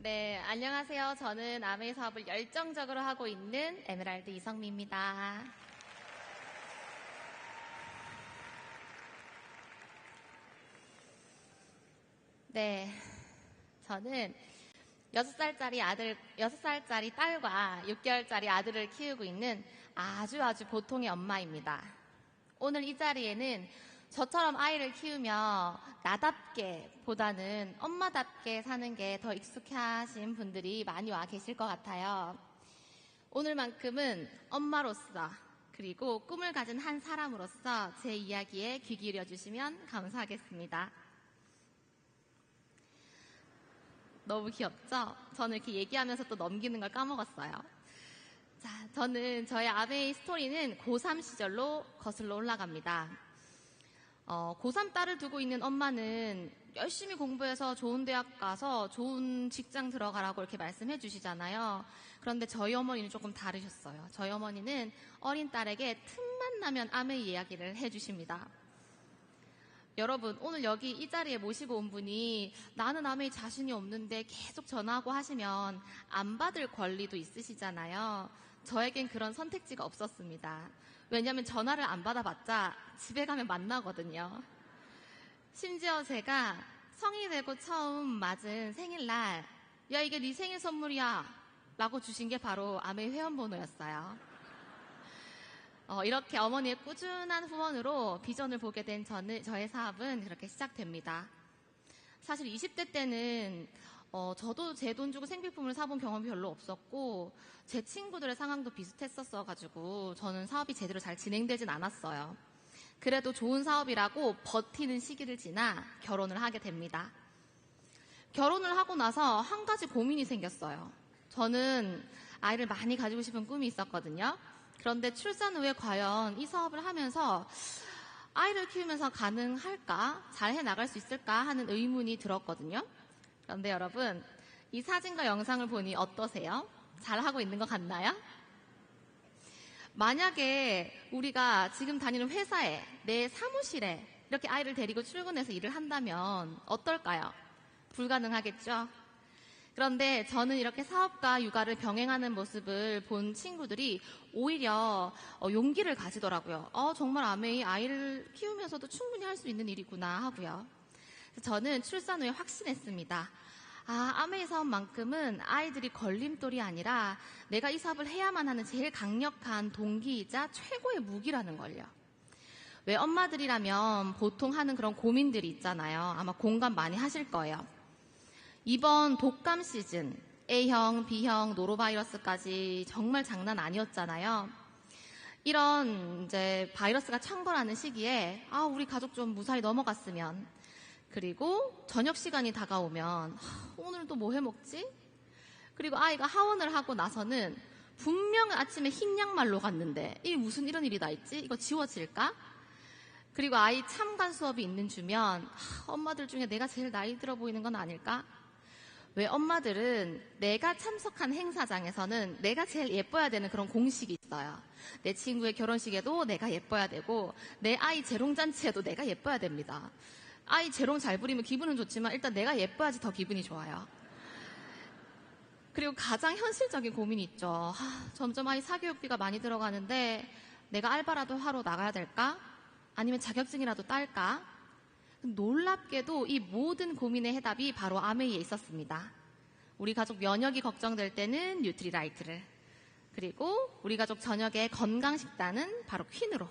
네, 안녕하세요. 저는 아메이 사업을 열정적으로 하고 있는 에메랄드 이성미입니다. 네, 저는 6살짜리 딸과 6개월짜리 아들을 키우고 있는 아주 보통의 엄마입니다. 오늘 이 자리에는 저처럼 아이를 키우며 나답게 보다는 엄마답게 사는 게 더 익숙하신 분들이 많이 와 계실 것 같아요. 오늘만큼은 엄마로서 그리고 꿈을 가진 한 사람으로서 제 이야기에 귀 기울여 주시면 감사하겠습니다. 너무 귀엽죠? 저는 이렇게 얘기하면서 또 넘기는 걸 까먹었어요. 자, 저는 저의 아메이 스토리는 고3 시절로 거슬러 올라갑니다. 고3 딸을 두고 있는 엄마는 열심히 공부해서 좋은 대학 가서 좋은 직장 들어가라고 이렇게 말씀해 주시잖아요. 그런데 저희 어머니는 조금 다르셨어요. 저희 어머니는 어린 딸에게 틈만 나면 아메이 이야기를 해 주십니다. 여러분, 오늘 여기 이 자리에 모시고 온 분이 나는 아메이 자신이 없는데 계속 전화하고 하시면 안 받을 권리도 있으시잖아요. 저에겐 그런 선택지가 없었습니다. 왜냐하면 전화를 안 받아봤자 집에 가면 만나거든요. 심지어 제가 성인이 되고 처음 맞은 생일날 야 이게 네 생일 선물이야 라고 주신 게 바로 아메이 회원번호였어요. 이렇게 어머니의 꾸준한 후원으로 비전을 보게 된 저의 사업은 그렇게 시작됩니다. 사실 20대 때는 저도 제 돈 주고 생필품을 사본 경험이 별로 없었고 제 친구들의 상황도 비슷했었어가지고 저는 사업이 제대로 잘 진행되진 않았어요. 그래도 좋은 사업이라고 버티는 시기를 지나 결혼을 하게 됩니다. 결혼을 하고 나서 한 가지 고민이 생겼어요. 저는 아이를 많이 가지고 싶은 꿈이 있었거든요. 그런데 출산 후에 과연 이 사업을 하면서 아이를 키우면서 가능할까? 잘 해나갈 수 있을까? 하는 의문이 들었거든요. 그런데 여러분, 이 사진과 영상을 보니 어떠세요? 잘하고 있는 것 같나요? 만약에 우리가 지금 다니는 회사에, 내 사무실에 이렇게 아이를 데리고 출근해서 일을 한다면 어떨까요? 불가능하겠죠? 그런데 저는 이렇게 사업과 육아를 병행하는 모습을 본 친구들이 오히려 용기를 가지더라고요. 정말 아메이 아이를 키우면서도 충분히 할 수 있는 일이구나 하고요. 저는 출산 후에 확신했습니다. 아메이 사업만큼은 아이들이 걸림돌이 아니라 내가 이 사업을 해야만 하는 제일 강력한 동기이자 최고의 무기라는 걸요. 왜 엄마들이라면 보통 하는 그런 고민들이 있잖아요. 아마 공감 많이 하실 거예요. 이번 독감 시즌 A형, B형, 노로바이러스까지 정말 장난 아니었잖아요. 이런 이제 바이러스가 창궐하는 시기에 우리 가족 좀 무사히 넘어갔으면, 그리고 저녁 시간이 다가오면 오늘은 또 뭐 해먹지? 그리고 아이가 하원을 하고 나서는 분명 아침에 흰 양말로 갔는데 이게 무슨 이런 일이 다 있지? 이거 지워질까? 그리고 아이 참관 수업이 있는 주면 엄마들 중에 내가 제일 나이 들어 보이는 건 아닐까? 왜 엄마들은 내가 참석한 행사장에서는 내가 제일 예뻐야 되는 그런 공식이 있어요. 내 친구의 결혼식에도 내가 예뻐야 되고 내 아이 재롱잔치에도 내가 예뻐야 됩니다. 아이 재롱 잘 부리면 기분은 좋지만 일단 내가 예뻐야지 더 기분이 좋아요. 그리고 가장 현실적인 고민이 있죠. 점점 아이 사교육비가 많이 들어가는데 내가 알바라도 하러 나가야 될까? 아니면 자격증이라도 딸까? 놀랍게도 이 모든 고민의 해답이 바로 아메이에 있었습니다. 우리 가족 면역이 걱정될 때는 뉴트리라이트를, 그리고 우리 가족 저녁에 건강식단은 바로 퀸으로,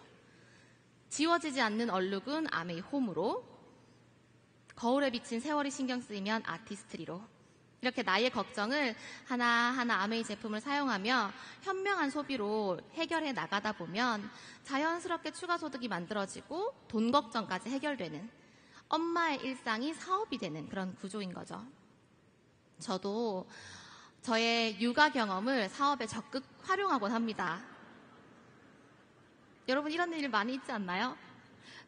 지워지지 않는 얼룩은 아메이 홈으로, 거울에 비친 세월이 신경 쓰이면 아티스트리로, 이렇게 나의 걱정을 하나하나 아메이 제품을 사용하며 현명한 소비로 해결해 나가다 보면 자연스럽게 추가 소득이 만들어지고 돈 걱정까지 해결되는 엄마의 일상이 사업이 되는 그런 구조인 거죠. 저도 저의 육아 경험을 사업에 적극 활용하곤 합니다. 여러분 이런 일 많이 있지 않나요?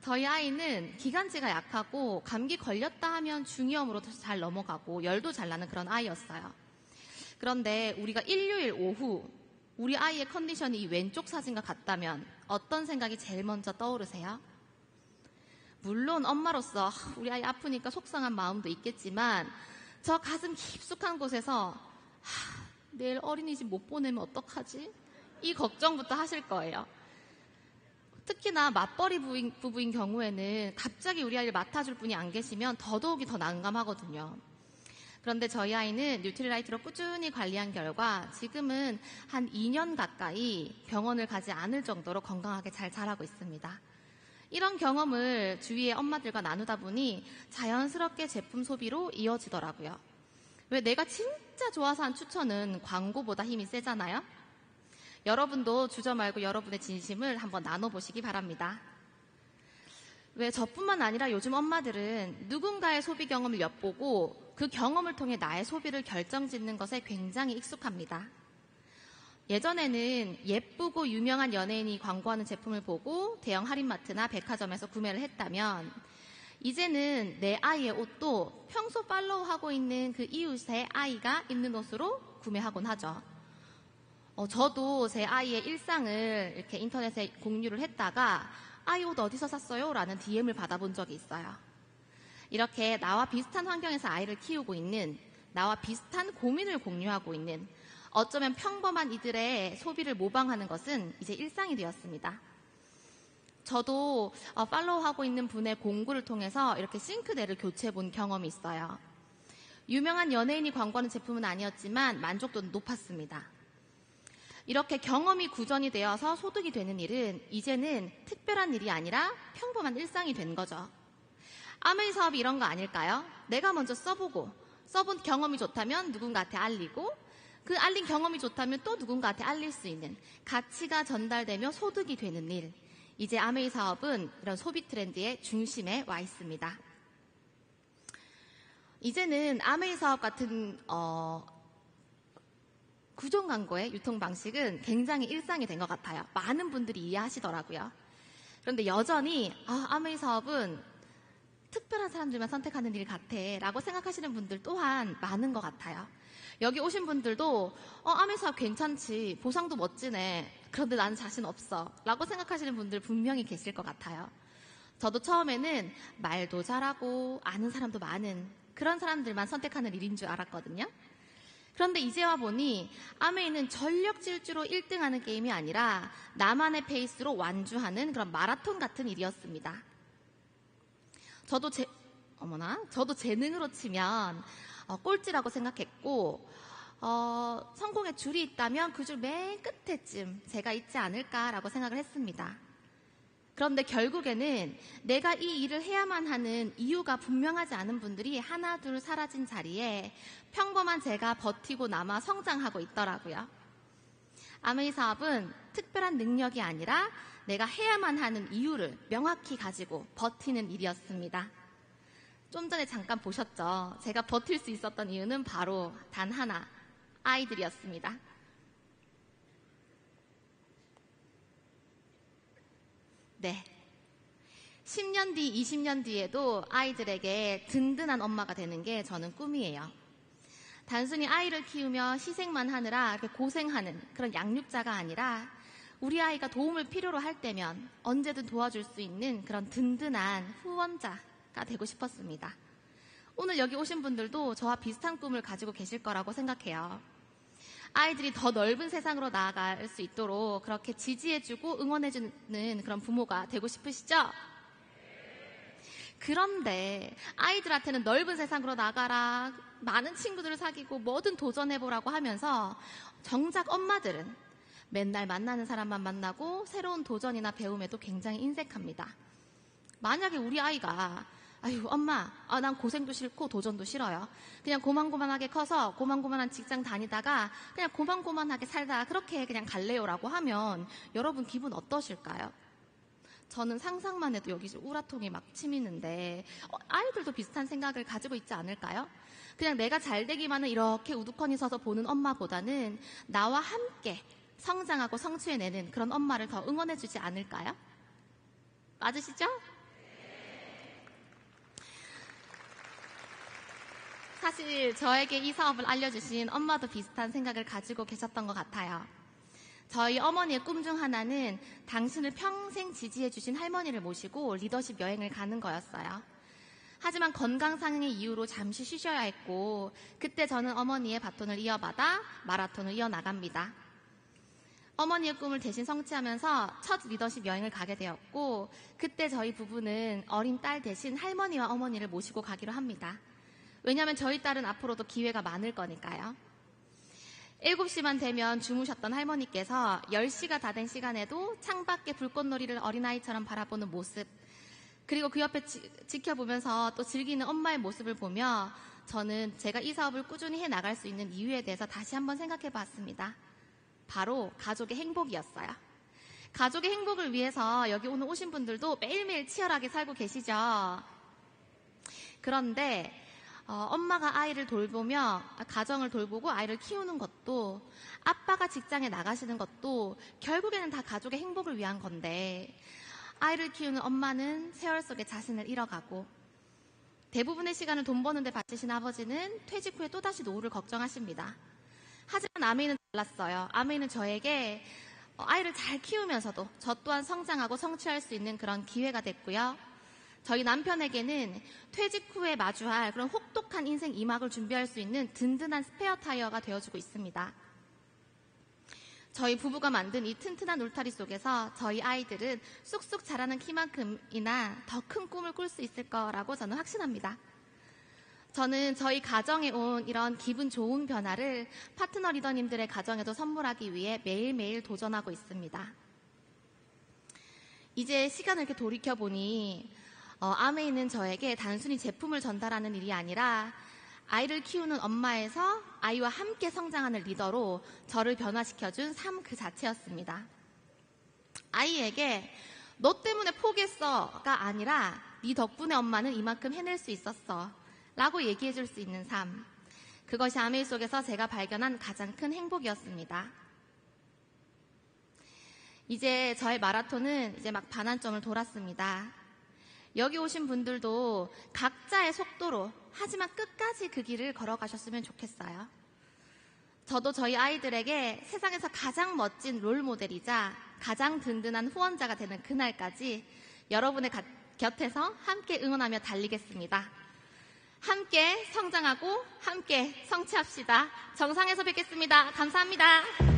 저희 아이는 기관지가 약하고 감기 걸렸다 하면 중이염으로 잘 넘어가고 열도 잘 나는 그런 아이였어요. 그런데 우리가 일요일 오후 우리 아이의 컨디션이 이 왼쪽 사진과 같다면 어떤 생각이 제일 먼저 떠오르세요? 물론 엄마로서 우리 아이 아프니까 속상한 마음도 있겠지만 저 가슴 깊숙한 곳에서 내일 어린이집 못 보내면 어떡하지? 이 걱정부터 하실 거예요. 특히나 맞벌이 부부인 경우에는 갑자기 우리 아이를 맡아줄 분이 안 계시면 더더욱이 더 난감하거든요. 그런데 저희 아이는 뉴트리라이트로 꾸준히 관리한 결과 지금은 한 2년 가까이 병원을 가지 않을 정도로 건강하게 잘 자라고 있습니다. 이런 경험을 주위의 엄마들과 나누다 보니 자연스럽게 제품 소비로 이어지더라고요. 왜 내가 진짜 좋아서 한 추천은 광고보다 힘이 세잖아요? 여러분도 주저 말고 여러분의 진심을 한번 나눠보시기 바랍니다. 왜 저뿐만 아니라 요즘 엄마들은 누군가의 소비 경험을 엿보고 그 경험을 통해 나의 소비를 결정짓는 것에 굉장히 익숙합니다. 예전에는 예쁘고 유명한 연예인이 광고하는 제품을 보고 대형 할인마트나 백화점에서 구매를 했다면 이제는 내 아이의 옷도 평소 팔로우하고 있는 그 이웃의 아이가 입는 옷으로 구매하곤 하죠. 저도 제 아이의 일상을 이렇게 인터넷에 공유를 했다가 아이 옷 어디서 샀어요? 라는 DM을 받아본 적이 있어요. 이렇게 나와 비슷한 환경에서 아이를 키우고 있는, 나와 비슷한 고민을 공유하고 있는, 어쩌면 평범한 이들의 소비를 모방하는 것은 이제 일상이 되었습니다. 저도 팔로우하고 있는 분의 공구를 통해서 이렇게 싱크대를 교체해 본 경험이 있어요. 유명한 연예인이 광고하는 제품은 아니었지만 만족도는 높았습니다. 이렇게 경험이 구전이 되어서 소득이 되는 일은 이제는 특별한 일이 아니라 평범한 일상이 된 거죠. 아메이 사업이 이런 거 아닐까요? 내가 먼저 써보고 써본 경험이 좋다면 누군가한테 알리고 그 알린 경험이 좋다면 또 누군가한테 알릴 수 있는 가치가 전달되며 소득이 되는 일. 이제 아메이 사업은 이런 소비 트렌드의 중심에 와 있습니다. 이제는 아메이 사업 같은 구종 광고의 유통 방식은 굉장히 일상이 된 것 같아요. 많은 분들이 이해하시더라고요. 그런데 여전히 아메이 사업은 특별한 사람들만 선택하는 일 같아 라고 생각하시는 분들 또한 많은 것 같아요. 여기 오신 분들도 아메이 사업 괜찮지, 보상도 멋지네, 그런데 나는 자신 없어 라고 생각하시는 분들 분명히 계실 것 같아요. 저도 처음에는 말도 잘하고 아는 사람도 많은 그런 사람들만 선택하는 일인 줄 알았거든요. 그런데 이제 와 보니 아메이는 전력 질주로 1등하는 게임이 아니라 나만의 페이스로 완주하는 그런 마라톤 같은 일이었습니다. 저도 재능으로 치면 꼴찌라고 생각했고 성공의 줄이 있다면 그 줄 맨 끝에쯤 제가 있지 않을까라고 생각을 했습니다. 그런데 결국에는 내가 이 일을 해야만 하는 이유가 분명하지 않은 분들이 하나 둘 사라진 자리에 평범한 제가 버티고 남아 성장하고 있더라고요. 아메이 사업은 특별한 능력이 아니라 내가 해야만 하는 이유를 명확히 가지고 버티는 일이었습니다. 좀 전에 잠깐 보셨죠? 제가 버틸 수 있었던 이유는 바로 단 하나, 아이들이었습니다. 네. 10년 뒤, 20년 뒤에도 아이들에게 든든한 엄마가 되는 게 저는 꿈이에요. 단순히 아이를 키우며 희생만 하느라 이렇게 고생하는 그런 양육자가 아니라 우리 아이가 도움을 필요로 할 때면 언제든 도와줄 수 있는 그런 든든한 후원자가 되고 싶었습니다. 오늘 여기 오신 분들도 저와 비슷한 꿈을 가지고 계실 거라고 생각해요. 아이들이 더 넓은 세상으로 나아갈 수 있도록 그렇게 지지해주고 응원해주는 그런 부모가 되고 싶으시죠? 그런데 아이들한테는 넓은 세상으로 나가라, 많은 친구들을 사귀고 뭐든 도전해보라고 하면서 정작 엄마들은 맨날 만나는 사람만 만나고 새로운 도전이나 배움에도 굉장히 인색합니다. 만약에 우리 아이가 아유 엄마 난 고생도 싫고 도전도 싫어요, 그냥 고만고만하게 커서 고만고만한 직장 다니다가 그냥 고만고만하게 살다가 그렇게 그냥 갈래요라고 하면 여러분 기분 어떠실까요? 저는 상상만 해도 여기 우라통이 막 치미는데 아이들도 비슷한 생각을 가지고 있지 않을까요? 그냥 내가 잘 되기만은 이렇게 우두커니 서서 보는 엄마보다는 나와 함께 성장하고 성취해내는 그런 엄마를 더 응원해주지 않을까요? 맞으시죠? 사실 저에게 이 사업을 알려주신 엄마도 비슷한 생각을 가지고 계셨던 것 같아요. 저희 어머니의 꿈 중 하나는 당신을 평생 지지해주신 할머니를 모시고 리더십 여행을 가는 거였어요. 하지만 건강상의 이유로 잠시 쉬셔야 했고, 그때 저는 어머니의 바톤을 이어받아 마라톤을 이어나갑니다. 어머니의 꿈을 대신 성취하면서 첫 리더십 여행을 가게 되었고, 그때 저희 부부는 어린 딸 대신 할머니와 어머니를 모시고 가기로 합니다. 왜냐하면 저희 딸은 앞으로도 기회가 많을 거니까요. 7시만 되면 주무셨던 할머니께서 10시가 다 된 시간에도 창밖에 불꽃놀이를 어린아이처럼 바라보는 모습, 그리고 그 옆에 지켜보면서 또 즐기는 엄마의 모습을 보며 저는 제가 이 사업을 꾸준히 해나갈 수 있는 이유에 대해서 다시 한번 생각해 봤습니다. 바로 가족의 행복이었어요. 가족의 행복을 위해서 여기 오늘 오신 분들도 매일매일 치열하게 살고 계시죠. 그런데 엄마가 아이를 돌보며 가정을 돌보고 아이를 키우는 것도, 아빠가 직장에 나가시는 것도 결국에는 다 가족의 행복을 위한 건데, 아이를 키우는 엄마는 세월 속에 자신을 잃어가고, 대부분의 시간을 돈 버는 데 바치신 아버지는 퇴직 후에 또다시 노후를 걱정하십니다. 하지만 아메이는 달랐어요. 아메이는 저에게 아이를 잘 키우면서도 저 또한 성장하고 성취할 수 있는 그런 기회가 됐고요. 저희 남편에게는 퇴직 후에 마주할 그런 혹독한 인생 2막을 준비할 수 있는 든든한 스페어 타이어가 되어주고 있습니다. 저희 부부가 만든 이 튼튼한 울타리 속에서 저희 아이들은 쑥쑥 자라는 키만큼이나 더 큰 꿈을 꿀 수 있을 거라고 저는 확신합니다. 저는 저희 가정에 온 이런 기분 좋은 변화를 파트너 리더님들의 가정에도 선물하기 위해 매일매일 도전하고 있습니다. 이제 시간을 이렇게 돌이켜보니 아메이는 저에게 단순히 제품을 전달하는 일이 아니라 아이를 키우는 엄마에서 아이와 함께 성장하는 리더로 저를 변화시켜준 삶 그 자체였습니다. 아이에게 너 때문에 포기했어가 아니라 네 덕분에 엄마는 이만큼 해낼 수 있었어 라고 얘기해줄 수 있는 삶, 그것이 아메이 속에서 제가 발견한 가장 큰 행복이었습니다. 이제 저의 마라톤은 이제 막 반환점을 돌았습니다. 여기 오신 분들도 각자의 속도로, 하지만 끝까지 그 길을 걸어가셨으면 좋겠어요. 저도 저희 아이들에게 세상에서 가장 멋진 롤모델이자 가장 든든한 후원자가 되는 그날까지 여러분의 곁에서 함께 응원하며 달리겠습니다. 함께 성장하고 함께 성취합시다. 정상에서 뵙겠습니다. 감사합니다.